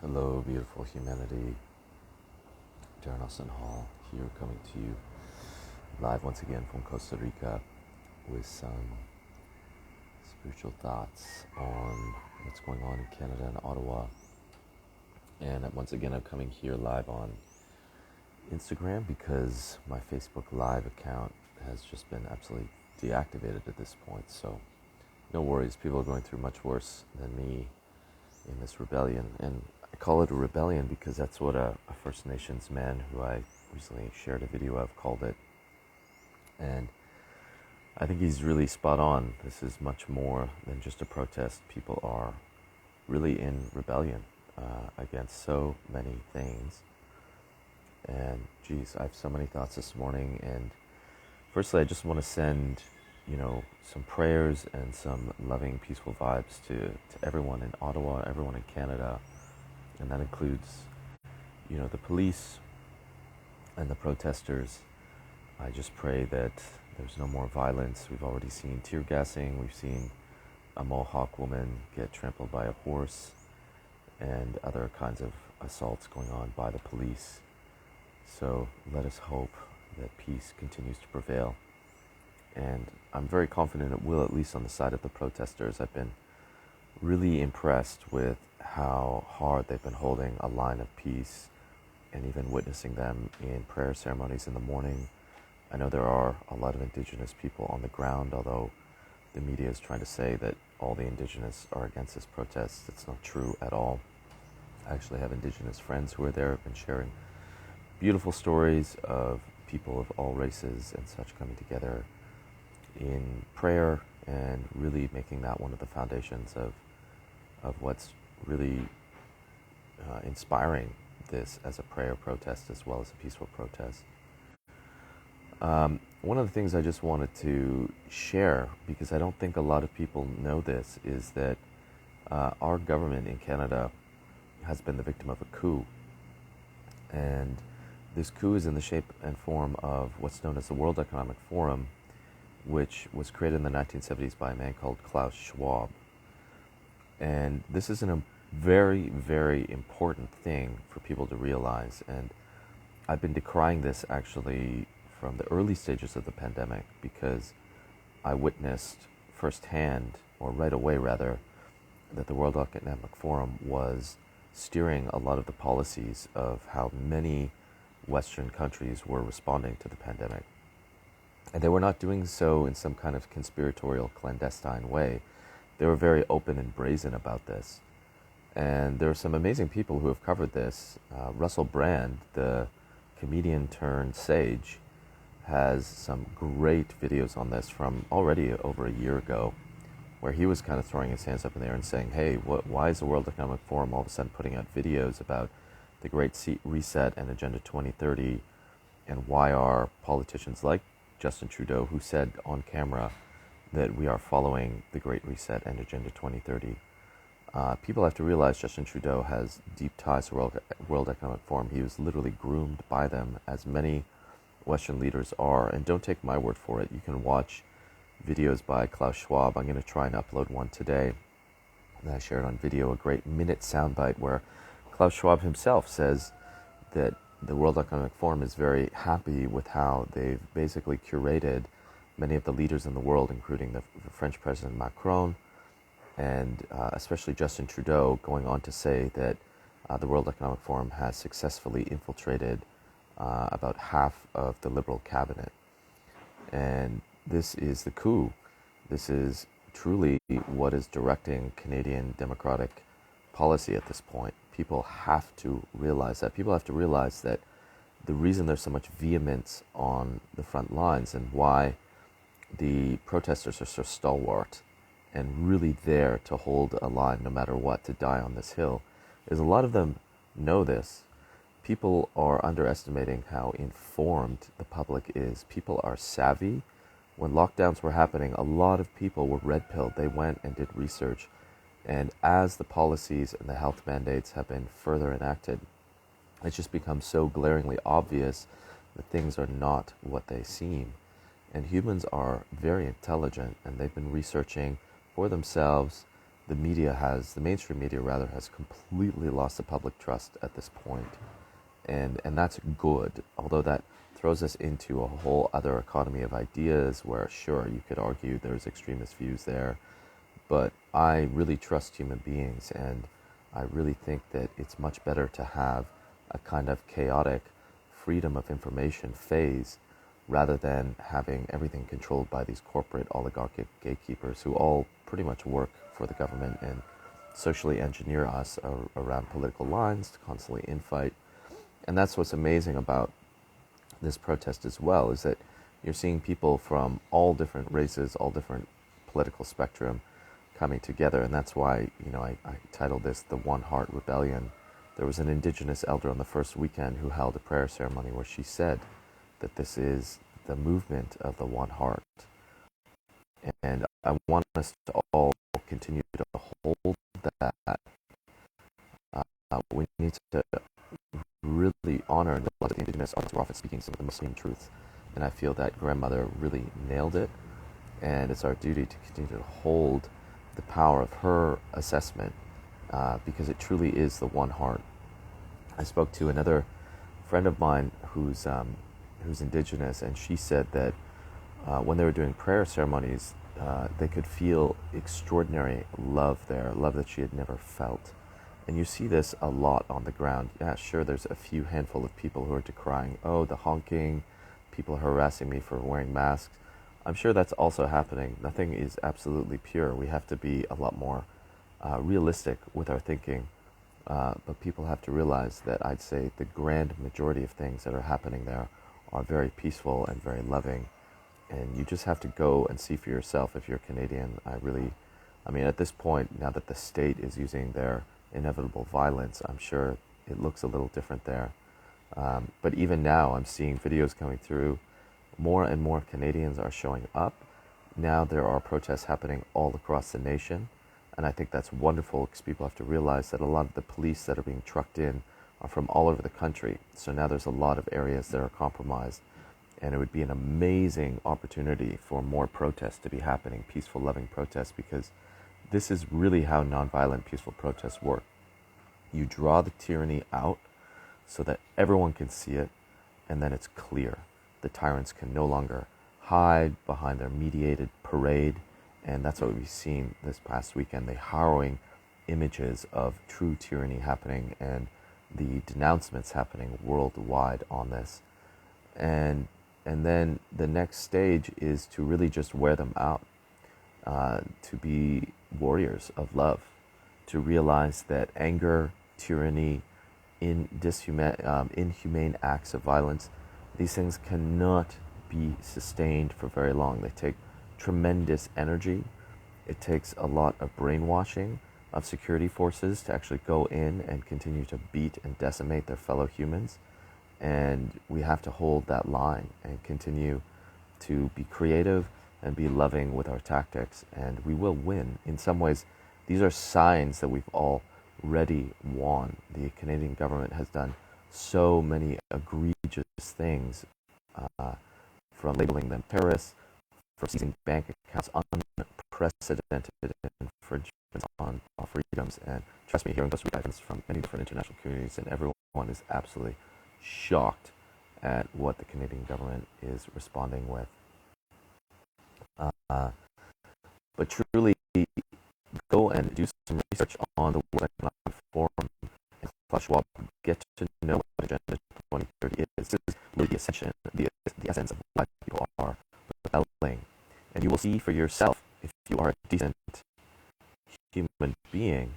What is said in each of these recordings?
Hello, beautiful humanity. Darren Hall here, coming to you live once again from Costa Rica with some spiritual thoughts on what's going on in Canada and Ottawa. And once again, I'm coming here live on Instagram because my Facebook Live account has just been absolutely deactivated at this point. So, no worries, people are going through much worse than me in this rebellion. And I call it a rebellion because that's what a First Nations man who I recently shared a video of called it. And I think he's really spot on. This is much more than just a protest. People are really in rebellion against so many things. And geez, I have so many thoughts this morning. And firstly, I just want to send, some prayers and some loving, peaceful vibes to everyone in Ottawa, everyone in Canada. And that includes, the police and the protesters. I just pray that there's no more violence. We've already seen tear gassing. We've seen a Mohawk woman get trampled by a horse and other kinds of assaults going on by the police. So let us hope that peace continues to prevail. And I'm very confident it will, at least on the side of the protesters. I've been really impressed with how hard they've been holding a line of peace and even witnessing them in prayer ceremonies in the morning. I know there are a lot of Indigenous people on the ground, although the media is trying to say that all the Indigenous are against this protest. It's not true at all. I actually have Indigenous friends who are there and sharing beautiful stories of people of all races and such coming together in prayer and really making that one of the foundations of what's really inspiring this as a prayer protest as well as a peaceful protest. One of the things I just wanted to share, because I don't think a lot of people know this, is that our government in Canada has been the victim of a coup. And this coup is in the shape and form of what's known as the World Economic Forum, which was created in the 1970s by a man called Klaus Schwab. And this is a very, very important thing for people to realize. And I've been decrying this actually from the early stages of the pandemic because I witnessed firsthand, or right away rather, that the World Economic Forum was steering a lot of the policies of how many Western countries were responding to the pandemic. And they were not doing so in some kind of conspiratorial, clandestine way. They were very open and brazen about this. And there are some amazing people who have covered this. Russell Brand, the comedian turned sage, has some great videos on this from already over a year ago, where he was kind of throwing his hands up in the air and saying, hey, why is the World Economic Forum all of a sudden putting out videos about the Great Reset and Agenda 2030, and why are politicians like Justin Trudeau, who said on camera that we are following the Great Reset and Agenda 2030. People have to realize Justin Trudeau has deep ties to World Economic Forum. He was literally groomed by them, as many Western leaders are. And don't take my word for it. You can watch videos by Klaus Schwab. I'm going to try and upload one today that I shared on video, a great minute soundbite where Klaus Schwab himself says that the World Economic Forum is very happy with how they've basically curated many of the leaders in the world, including the French President Macron, and especially Justin Trudeau, going on to say that the World Economic Forum has successfully infiltrated about half of the Liberal cabinet. And this is the coup. This is truly what is directing Canadian democratic policy at this point. People have to realize that. People have to realize that the reason there's so much vehemence on the front lines and why the protesters are so stalwart and really there to hold a line no matter what, to die on this hill, is a lot of them know this. People are underestimating how informed the public is. People are savvy. When lockdowns were happening, a lot of people were red-pilled. They went and did research. And as the policies and the health mandates have been further enacted, it's just become so glaringly obvious that things are not what they seem. And humans are very intelligent, and they've been researching for themselves the mainstream media rather, has completely lost the public trust at this point, and that's good. Although that throws us into a whole other economy of ideas, where sure you could argue there's extremist views there, but I really trust human beings, and I really think that it's much better to have a kind of chaotic freedom of information phase rather than having everything controlled by these corporate oligarchic gatekeepers who all pretty much work for the government and socially engineer us around political lines to constantly infight. And that's what's amazing about this protest as well, is that you're seeing people from all different races, all different political spectrum coming together. And that's why, I titled this The One Heart Rebellion. There was an indigenous elder on the first weekend who held a prayer ceremony where she said that this is the movement of the one heart. And I want us to all continue to hold that. We need to really honor and love the indigenous artists who are often speaking some of the Muslim truths. And I feel that grandmother really nailed it. And it's our duty to continue to hold the power of her assessment, because it truly is the one heart. I spoke to another friend of mine who's indigenous, and she said that when they were doing prayer ceremonies, they could feel extraordinary love there, love that she had never felt. And you see this a lot on the ground. Yeah, sure, there's a few handful of people who are decrying, oh, the honking, people harassing me for wearing masks. I'm sure that's also happening. Nothing is absolutely pure. We have to be a lot more realistic with our thinking. But people have to realize that I'd say the grand majority of things that are happening there are very peaceful and very loving. And you just have to go and see for yourself if you're Canadian. At this point, now that the state is using their inevitable violence, I'm sure it looks a little different there. But even now, I'm seeing videos coming through. More and more Canadians are showing up. Now there are protests happening all across the nation. And I think that's wonderful, because people have to realize that a lot of the police that are being trucked in are from all over the country. So now there's a lot of areas that are compromised. And it would be an amazing opportunity for more protests to be happening, peaceful, loving protests, because this is really how nonviolent, peaceful protests work. You draw the tyranny out so that everyone can see it, and then it's clear. The tyrants can no longer hide behind their mediated parade, and that's what we've seen this past weekend, the harrowing images of true tyranny happening and the denouncements happening worldwide on this. And then the next stage is to really just wear them out, to be warriors of love, to realize that anger, tyranny, inhumane acts of violence, these things cannot be sustained for very long. They take tremendous energy. It takes a lot of brainwashing of security forces to actually go in and continue to beat and decimate their fellow humans. And we have to hold that line and continue to be creative and be loving with our tactics, and we will win. In some ways, these are signs that we've already won. The Canadian government has done so many egregious things, from labeling them terrorists, for seizing bank accounts, unprecedented infringements on our freedoms. And trust me, hearing those guidance from many different international communities, and everyone is absolutely shocked at what the Canadian government is responding with. But truly, go and do some research on the World Economic Forum and Klaus Schwab. Get to know what Agenda 2030 is. This is really the essence of why people are rebelling. And you will see for yourself, if you are a decent human being,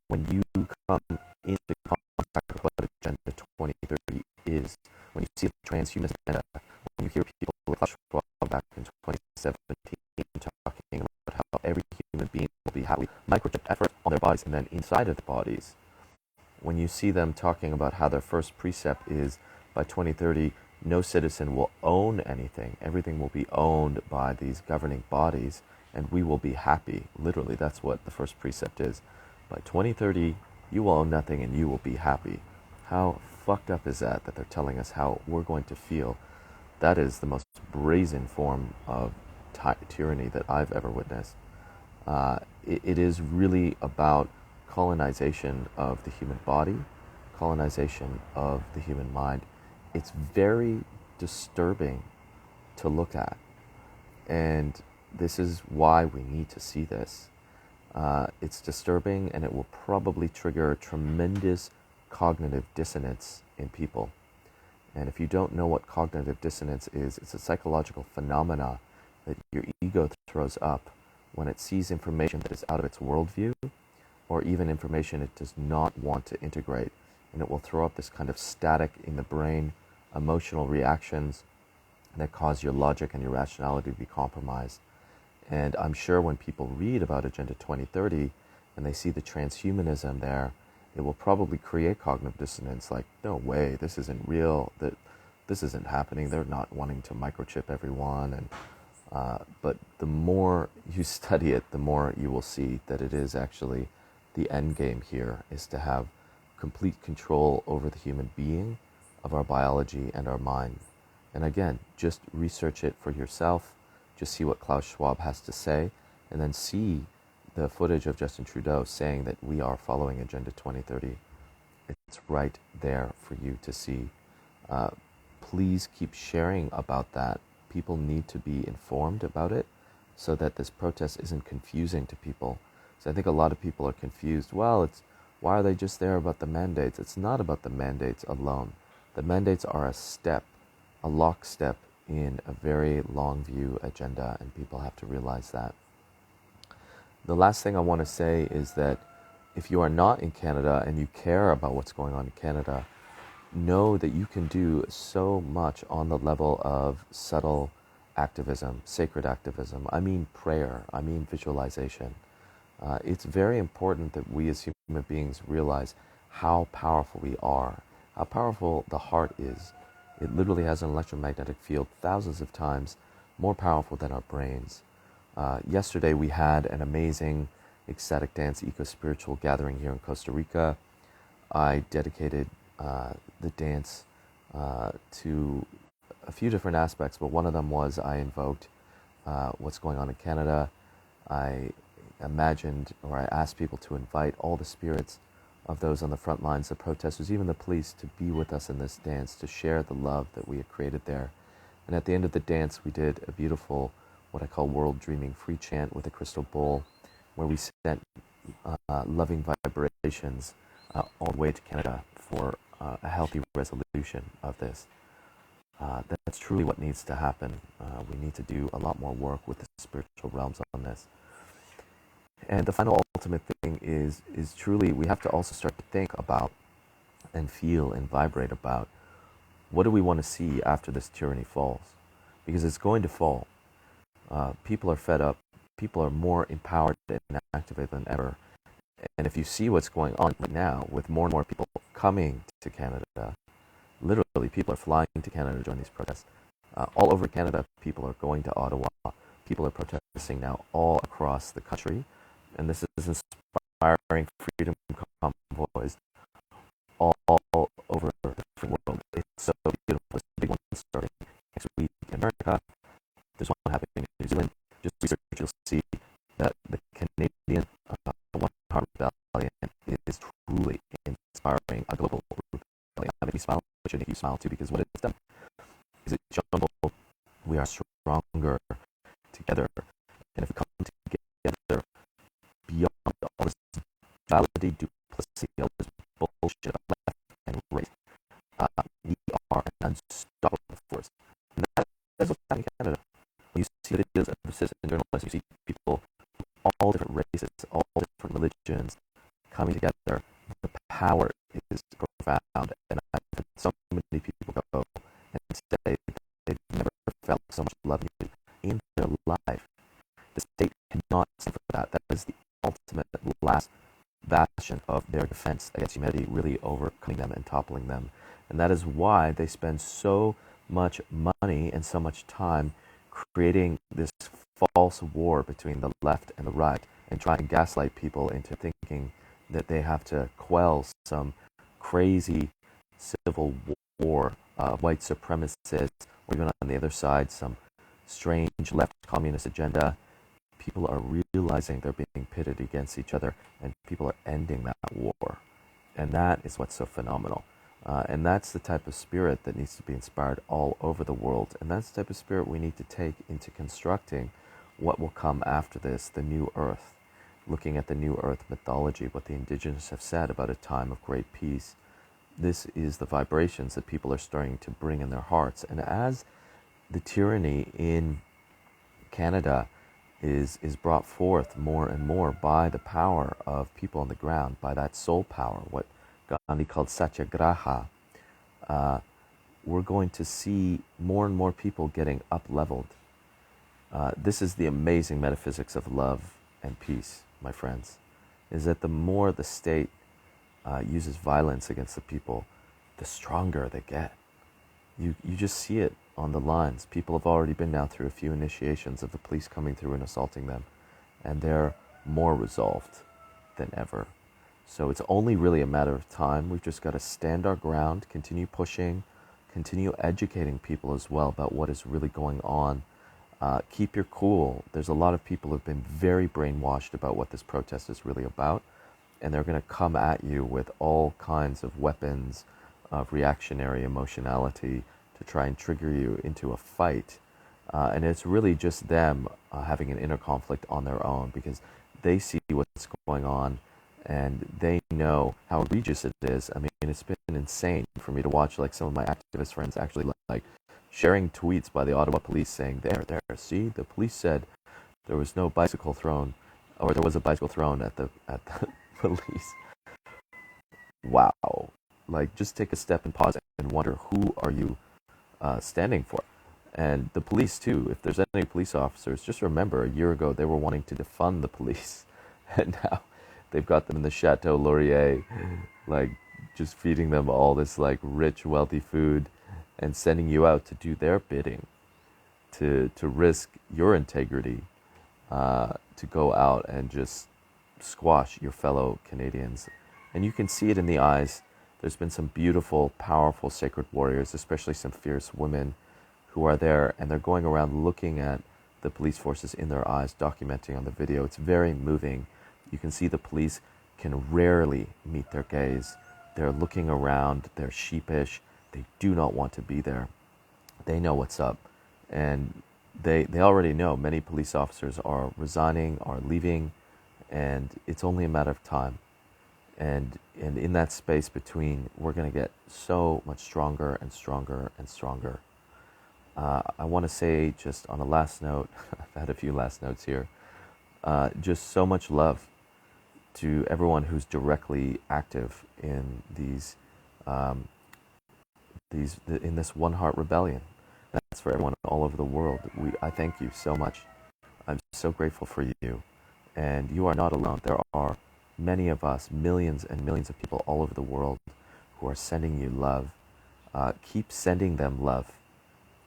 when you come into contact with what Agenda 2030 is, when you see the transhumanist agenda, when you hear people like Klaus Schwab back in 2017 talking about how every human being will be happy, microchipped effort on their bodies and then inside of the bodies, when you see them talking about how their first precept is by 2030, no citizen will own anything, everything will be owned by these governing bodies, and we will be happy. Literally, that's what the first precept is. By 2030, you will own nothing and you will be happy. How fucked up is that they're telling us how we're going to feel? That is the most brazen form of tyranny that I've ever witnessed. It is really about colonization of the human body, colonization of the human mind. It's very disturbing to look at. And this is why we need to see this. It's disturbing, and it will probably trigger tremendous cognitive dissonance in people. And if you don't know what cognitive dissonance is, it's a psychological phenomena that your ego throws up when it sees information that is out of its worldview, or even information it does not want to integrate. And it will throw up this kind of static in the brain, emotional reactions that cause your logic and your rationality to be compromised. And I'm sure when people read about Agenda 2030 and they see the transhumanism there, it will probably create cognitive dissonance, like, no way, this isn't real, that this isn't happening, they're not wanting to microchip everyone. And but the more you study it, the more you will see that it is actually the end game here, is to have complete control over the human being, of our biology and our mind. And again, just research it for yourself, just see what Klaus Schwab has to say, and then see the footage of Justin Trudeau saying that we are following Agenda 2030. It's right there for you to see. Please keep sharing about that. People need to be informed about it so that this protest isn't confusing to people. So I think a lot of people are confused. Well, why are they just there about the mandates? It's not about the mandates alone. The mandates are a step, a lockstep in a very long view agenda, and people have to realize that. The last thing I want to say is that if you are not in Canada and you care about what's going on in Canada, know that you can do so much on the level of subtle activism, sacred activism. I mean prayer, I mean visualization. It's very important that we as human beings realize how powerful we are, how powerful the heart is. It literally has an electromagnetic field thousands of times more powerful than our brains. Yesterday we had an amazing ecstatic dance eco-spiritual gathering here in Costa Rica. I dedicated the dance to a few different aspects, but one of them was I invoked what's going on in Canada. I imagined, or I asked people to invite all the spirits of those on the front lines, the protesters, even the police, to be with us in this dance, to share the love that we had created there. And at the end of the dance, we did a beautiful, what I call world dreaming free chant with a crystal bowl, where we sent loving vibrations all the way to Canada for a healthy resolution of this. That's truly what needs to happen. We need to do a lot more work with the spiritual realms on this. And the final ultimate thing is truly we have to also start to think about and feel and vibrate about what do we want to see after this tyranny falls? Because it's going to fall. People are fed up. People are more empowered and activated than ever. And if you see what's going on right now with more and more people coming to Canada, literally people are flying to Canada to join these protests. All over Canada, people are going to Ottawa. People are protesting now all across the country. And this is inspiring freedom convoys all over the world. It's so beautiful. There's a big one starting next week in America. There's one happening in New Zealand. Just research, you'll see that the Canadian One Heart Rebellion is truly inspiring a global rebellion. I make me smile, but should make you smile too, because what it's done is it jumbled. We are stronger together. And if we come together beyond all this duality, duplicity, all this bullshit about left and right, we are an unstoppable force. And that's what's happening in Canada. When you see videos of citizen journalists, you see people of all different races, all different religions coming together. The power is profound. And I've had so many people go and say they've never felt so much love in their life. The state cannot stand for that. That is the ultimate last bastion of their defense against humanity, really overcoming them and toppling them. And that is why they spend so much money and so much time creating this false war between the left and the right, and trying to gaslight people into thinking that they have to quell some crazy civil war, white supremacists, or even on the other side, some strange left communist agenda. people are realizing they're being pitted against each other, and people are ending that war. And that is what's so phenomenal. And that's the type of spirit that needs to be inspired all over the world. And that's the type of spirit we need to take into constructing what will come after this, the new earth. Looking at the new earth mythology, what the indigenous have said about a time of great peace. This is the vibrations that people are starting to bring in their hearts. And as the tyranny in Canada is brought forth more and more by the power of people on the ground, by that soul power, what Gandhi called satyagraha, we're going to see more and more people getting up-leveled. This is the amazing metaphysics of love and peace, my friends, is that the more the state uses violence against the people, the stronger they get. You just see it on the lines. People have already been now through a few initiations of the police coming through and assaulting them, and they're more resolved than ever. So it's only really a matter of time. We've just got to stand our ground, continue pushing, continue educating people as well about what is really going on. Keep your cool. There's a lot of people who have been very brainwashed about what this protest is really about, and they're going to come at you with all kinds of weapons of reactionary emotionality to try and trigger you into a fight. And it's really just them having an inner conflict on their own, because they see what's going on and they know how egregious it is. I mean, it's been insane for me to watch like some of my activist friends actually like sharing tweets by the Ottawa police saying, there, see, the police said there was no bicycle thrown, or there was a bicycle thrown at the police. Wow. Like, just take a step and pause and wonder, who are you standing for? And the police too, if there's any police officers, just remember a year ago they were wanting to defund the police, and now they've got them in the Chateau Laurier, like just feeding them all this like rich, wealthy food and sending you out to do their bidding, to risk your integrity, to go out and just squash your fellow Canadians. And you can see it in the eyes. There's been some beautiful, powerful, sacred warriors, especially some fierce women who are there, and they're going around looking at the police forces in their eyes, documenting on the video. It's very moving. You can see the police can rarely meet their gaze. They're looking around, they're sheepish, they do not want to be there. They know what's up, and they already know many police officers are resigning, are leaving, and it's only a matter of time. And in that space between, we're going to get so much stronger and stronger and stronger. I want to say, just on a last note, I've had a few last notes here, just so much love to everyone who's directly active in in this One Heart Rebellion. That's for everyone all over the world. I thank you so much. I'm so grateful for you. And you are not alone. There are many of us, millions and millions of people all over the world who are sending you love. Keep sending them love.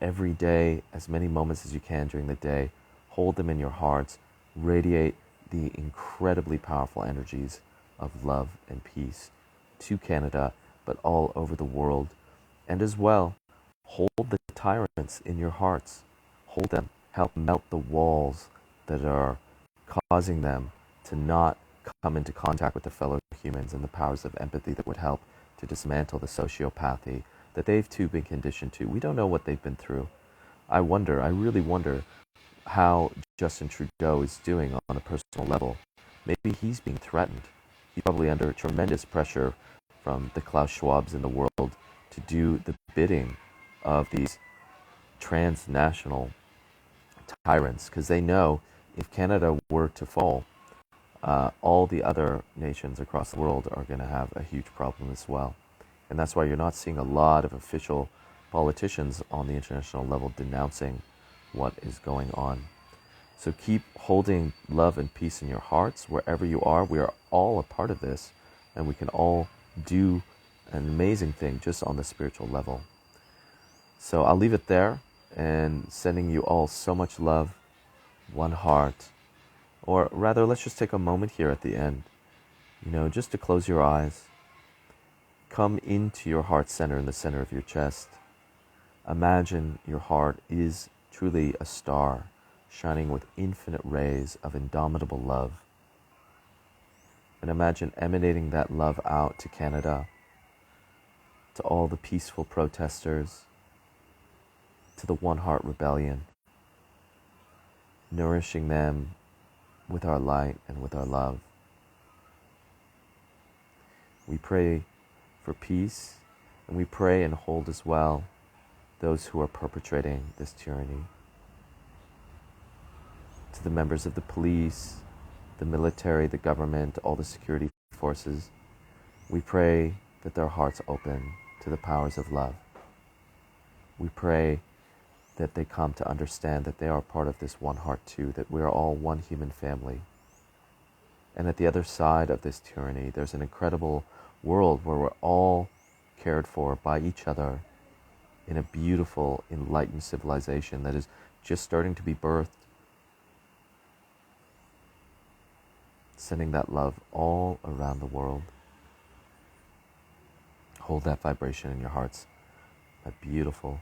Every day, as many moments as you can during the day, hold them in your hearts, radiate the incredibly powerful energies of love and peace to Canada, but all over the world. And as well, hold the tyrants in your hearts. Hold them. Help melt the walls that are causing them to not come into contact with their fellow humans, and the powers of empathy that would help to dismantle the sociopathy that they've too been conditioned to. We don't know what they've been through. I really wonder how Justin Trudeau is doing on a personal level. Maybe he's being threatened. He's probably under tremendous pressure from the Klaus Schwabs in the world to do the bidding of these transnational tyrants, because they know if Canada were to fall, all the other nations across the world are going to have a huge problem as well. And that's why you're not seeing a lot of official politicians on the international level denouncing what is going on. So keep holding love and peace in your hearts wherever you are. We are all a part of this, and we can all do an amazing thing just on the spiritual level. So I'll leave it there, and sending you all so much love, one heart. Or rather, let's just take a moment here at the end, just to close your eyes. Come into your heart center, in the center of your chest. Imagine your heart is truly a star shining with infinite rays of indomitable love. And imagine emanating that love out to Canada, to all the peaceful protesters, to the One Heart Rebellion, nourishing them with our light and with our love. We pray for peace, and we pray and hold as well those who are perpetrating this tyranny. To the members of the police, the military, the government, all the security forces, we pray that their hearts open to the powers of love. We pray that they come to understand that they are part of this one heart too, that we are all one human family. And at the other side of this tyranny, there's an incredible world where we're all cared for by each other in a beautiful, enlightened civilization that is just starting to be birthed, sending that love all around the world. Hold that vibration in your hearts, a beautiful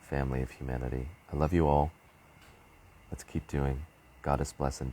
family of humanity. I love you all. Let's keep doing. Goddess bless and